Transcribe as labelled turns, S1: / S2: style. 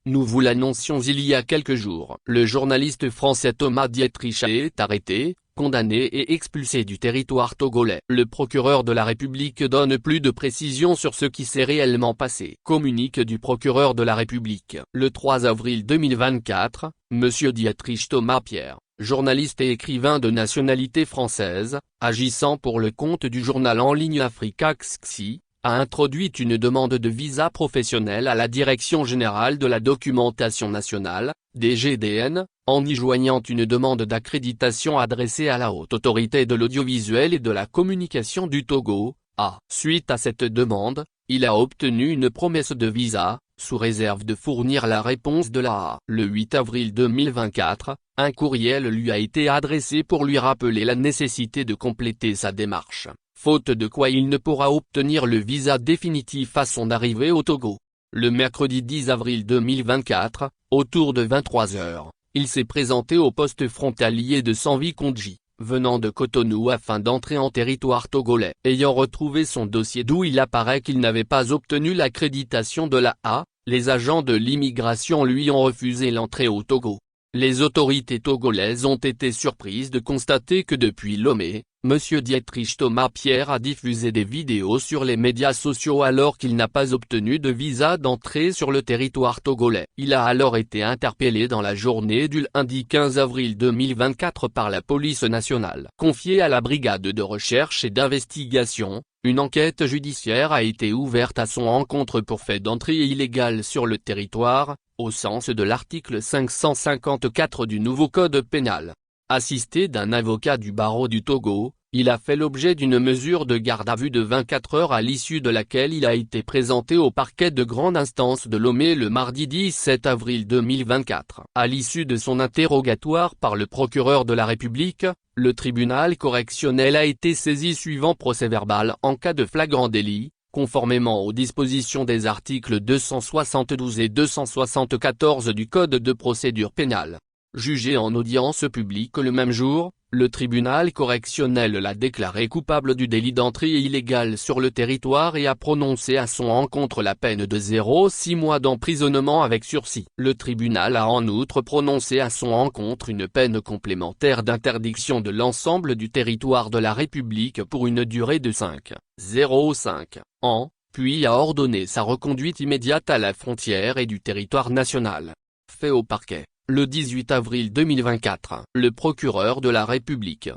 S1: Nous vous l'annoncions il y a quelques jours. Le journaliste français Thomas Dietrich est arrêté, condamné et expulsé du territoire togolais. Le procureur de la République donne plus de précisions sur ce qui s'est réellement passé. Communique du procureur de la République. Le 3 avril 2024, M. Dietrich Thomas Pierre, journaliste et écrivain de nationalité française, agissant pour le compte du journal en ligne Africa XXI, a introduit une demande de visa professionnel à la Direction Générale de la Documentation Nationale, DGDN, en y joignant une demande d'accréditation adressée à la Haute Autorité de l'Audiovisuel et de la Communication du Togo, A. Suite à cette demande, il a obtenu une promesse de visa, sous réserve de fournir la réponse de la A. Le 8 avril 2024, un courriel lui a été adressé pour lui rappeler la nécessité de compléter sa démarche, faute de quoi il ne pourra obtenir le visa définitif à son arrivée au Togo. Le mercredi 10 avril 2024, autour de 23 h, il s'est présenté au poste frontalier de Sanvi-Kondji, venant de Cotonou afin d'entrer en territoire togolais. Ayant retrouvé son dossier d'où il apparaît qu'il n'avait pas obtenu l'accréditation de la A, les agents de l'immigration lui ont refusé l'entrée au Togo. Les autorités togolaises ont été surprises de constater que depuis Lomé, M. Dietrich Thomas Pierre a diffusé des vidéos sur les médias sociaux alors qu'il n'a pas obtenu de visa d'entrée sur le territoire togolais. Il a alors été interpellé dans la journée du lundi 15 avril 2024 par la police nationale. Confié à la brigade de recherche et d'investigation, une enquête judiciaire a été ouverte à son encontre pour fait d'entrée illégale sur le territoire, au sens de l'article 554 du nouveau code pénal. Assisté d'un avocat du barreau du Togo, il a fait l'objet d'une mesure de garde à vue de 24 heures à l'issue de laquelle il a été présenté au parquet de grande instance de Lomé le mardi 17 avril 2024. À l'issue de son interrogatoire par le procureur de la République, le tribunal correctionnel a été saisi suivant procès-verbal en cas de flagrant délit, conformément aux dispositions des articles 272 et 274 du Code de procédure pénale. Jugé en audience publique le même jour, le tribunal correctionnel l'a déclaré coupable du délit d'entrée illégale sur le territoire et a prononcé à son encontre la peine de 0,6 mois d'emprisonnement avec sursis. Le tribunal a en outre prononcé à son encontre une peine complémentaire d'interdiction de l'ensemble du territoire de la République pour une durée de 5,05 ans, puis a ordonné sa reconduite immédiate à la frontière et du territoire national. Fait au parquet. Le 18 avril 2024, le procureur de la République,